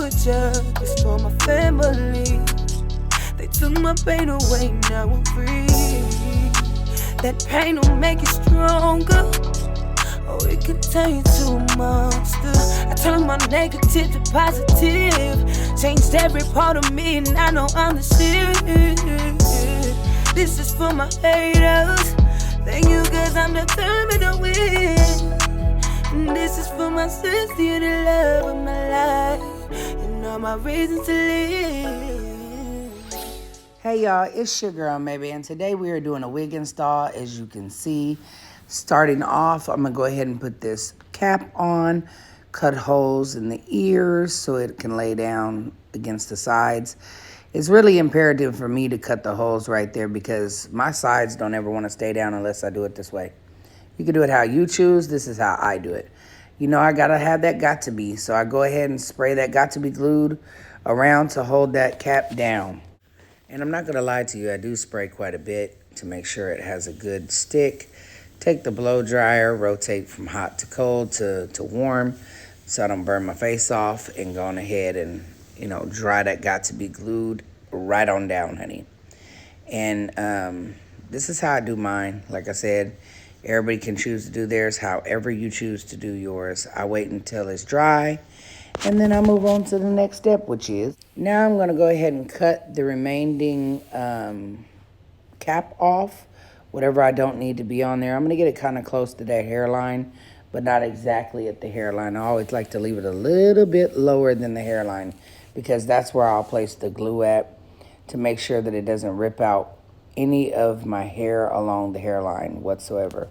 with ya. It's for my family. They took my pain away, now I'm free. That pain don't make it stronger. Oh, it can turn you to a monster. I turned my negative to positive. Changed every part of me and I know I'm the shit. This is for my haters. Thank you cause I'm determined to win. And this is for my sincere, the love of my life. And all my reasons to live. Hey y'all, it's your girl Maybe, and today we are doing a wig install. As you can see, starting off, I'm gonna go ahead and put this cap on, cut holes in the ears so it can lay down against the sides. It's really imperative for me to cut the holes right there because my sides don't ever want to stay down unless I do it this way. You can do it how you choose. This is how I do it. You know, I gotta have that got to be, so I go ahead and spray that got to be glued around to hold that cap down. And I'm not going to lie to you, I do spray quite a bit to make sure it has a good stick. Take the blow dryer, rotate from hot to cold to warm so I don't burn my face off, and go on ahead and, you know, dry that got to be glued right on down, honey. And this is how I do mine. Like I said, everybody can choose to do theirs however you choose to do yours. I wait until it's dry. And then I move on to the next step, which is, now I'm going to go ahead and cut the remaining cap off, whatever I don't need to be on there. I'm going to get it kind of close to that hairline, but not exactly at the hairline. I always like to leave it a little bit lower than the hairline because that's where I'll place the glue at to make sure that it doesn't rip out any of my hair along the hairline whatsoever.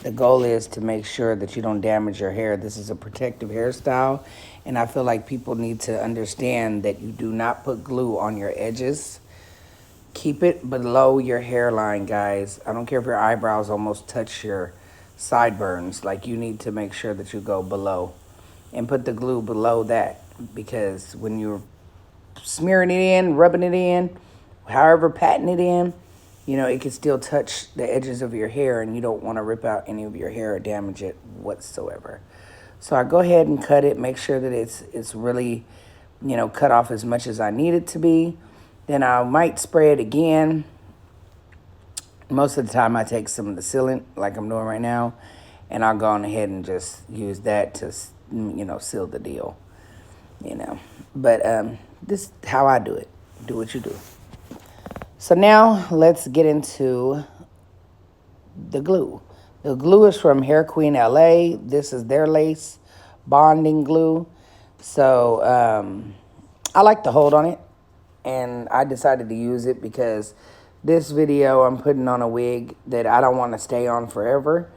The goal is to make sure that you don't damage your hair. This is a protective hairstyle, and I feel like people need to understand that you do not put glue on your edges. Keep it below your hairline, guys. I don't care if your eyebrows almost touch your sideburns. Like, you need to make sure that you go below and put the glue below that, because when you're smearing it in, rubbing it in, however patting it in, you know, it can still touch the edges of your hair, and you don't want to rip out any of your hair or damage it whatsoever. So I go ahead and cut it, make sure that it's really, you know, cut off as much as I need it to be. Then I might spray it again. Most of the time I take some of the sealant, like I'm doing right now, and I'll go on ahead and just use that to, you know, seal the deal, you know. But this is how I do it. Do what you do. So now let's get into the glue. The glue is from Hair Queen LA. This is their lace bonding glue. So I like to hold on it, and I decided to use it because this video I'm putting on a wig that I don't want to stay on forever,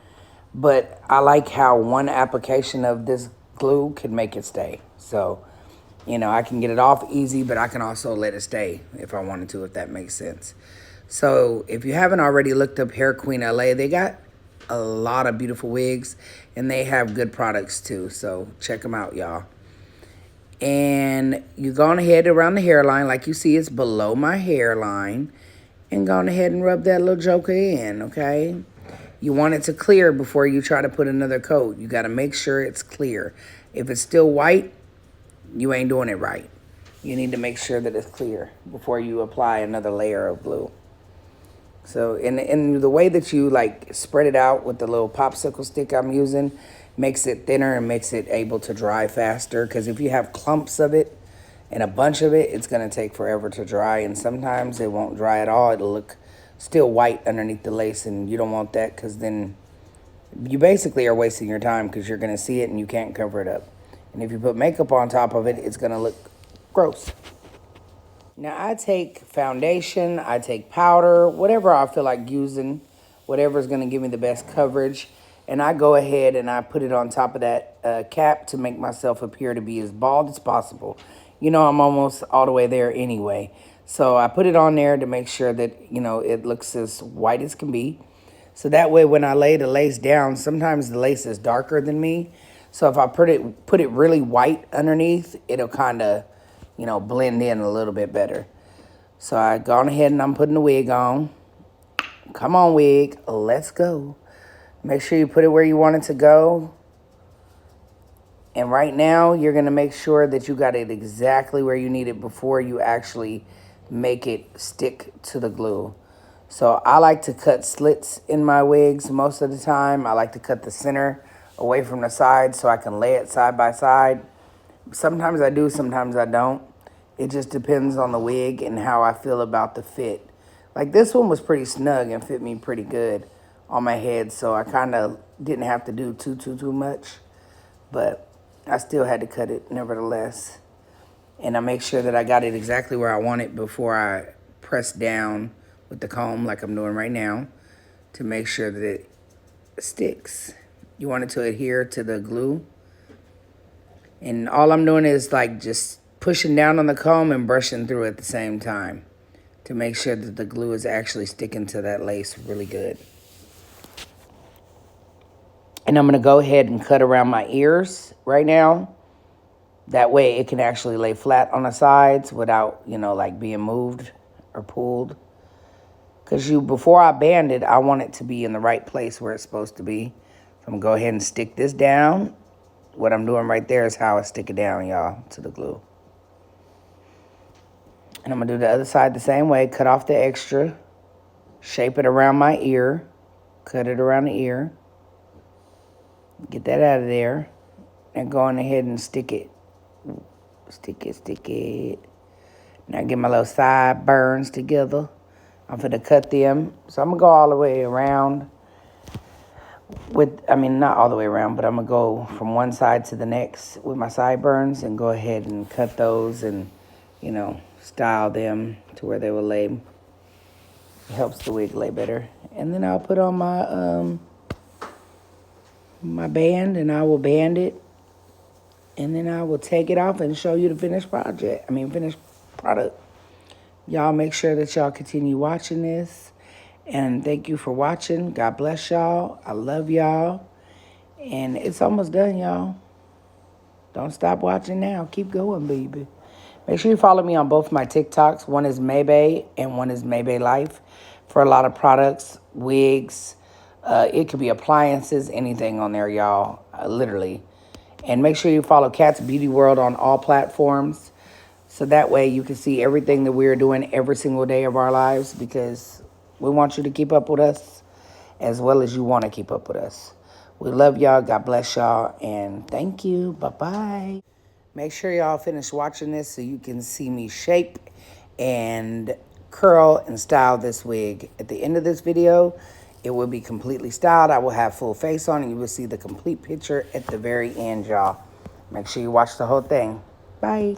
but I like how one application of this glue can make it stay. So, you know, I can get it off easy, but I can also let it stay if I wanted to, if that makes sense. So if you haven't already looked up Hair Queen LA, they got a lot of beautiful wigs, and they have good products too. So check them out, y'all. And you go on ahead around the hairline, like you see it's below my hairline, and go on ahead and rub that little joker in, okay? You want it to clear before you try to put another coat. You got to make sure it's clear. If it's still white, you ain't doing it right. You need to make sure that it's clear before you apply another layer of glue. So in the way that you like spread it out with the little popsicle stick I'm using, makes it thinner and makes it able to dry faster. Because if you have clumps of it and a bunch of it, it's going to take forever to dry. And sometimes it won't dry at all. It'll look still white underneath the lace, and you don't want that, because then you basically are wasting your time, because you're going to see it and you can't cover it up. And if you put makeup on top of it, it's going to look gross. Now, I take foundation, I take powder, whatever I feel like using, whatever is going to give me the best coverage. And I go ahead and I put it on top of that cap to make myself appear to be as bald as possible. You know, I'm almost all the way there anyway. So I put it on there to make sure that, you know, it looks as white as can be. So that way when I lay the lace down, sometimes the lace is darker than me. So if I put it really white underneath, it'll kind of, you know, blend in a little bit better. So I go on ahead and I'm putting the wig on. Come on, wig, let's go. Make sure you put it where you want it to go. And right now, you're going to make sure that you got it exactly where you need it before you actually make it stick to the glue. So I like to cut slits in my wigs most of the time. I like to cut the center away from the side so I can lay it side by side. Sometimes I do, sometimes I don't. It just depends on the wig and how I feel about the fit. Like this one was pretty snug and fit me pretty good on my head, so I kind of didn't have to do too much. But I still had to cut it nevertheless. And I make sure that I got it exactly where I want it before I press down with the comb like I'm doing right now to make sure that it sticks. You want it to adhere to the glue. And all I'm doing is like just pushing down on the comb and brushing through at the same time to make sure that the glue is actually sticking to that lace really good. And I'm gonna go ahead and cut around my ears right now. That way it can actually lay flat on the sides without, like being moved or pulled. Because before I band it, I want it to be in the right place where it's supposed to be. So I'm gonna go ahead and stick this down. What I'm doing right there is how I stick it down, y'all, to the glue. And I'm gonna do the other side the same way. Cut off the extra, shape it around my ear, cut it around the ear, get that out of there, and go on ahead and stick it. Stick it. Now get my little sideburns together. I'm gonna cut them. So I'm gonna go all the way around not all the way around, but I'm gonna go from one side to the next with my sideburns and go ahead and cut those and, style them to where they will lay. It helps the wig lay better. And then I'll put on my band and I will band it. And then I will take it off and show you the finished finished product. Y'all make sure that y'all continue watching this. And thank you for watching. God bless y'all. I love y'all. And it's almost done, y'all. Don't stop watching now. Keep going, baby. Make sure you follow me on both my TikToks. One is Maybay and one is Maybay Life for a lot of products, wigs. It could be appliances, anything on there, y'all. Literally. And make sure you follow Cat's Beauty World on all platforms. So that way you can see everything that we're doing every single day of our lives, because we want you to keep up with us as well as you want to keep up with us. We love y'all. God bless y'all. And thank you. Bye-bye. Make sure y'all finish watching this so you can see me shape and curl and style this wig. At the end of this video, it will be completely styled. I will have full face on and you will see the complete picture at the very end, y'all. Make sure you watch the whole thing. Bye.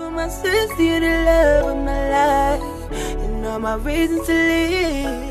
for my sincere love of my life and all my reasons to live.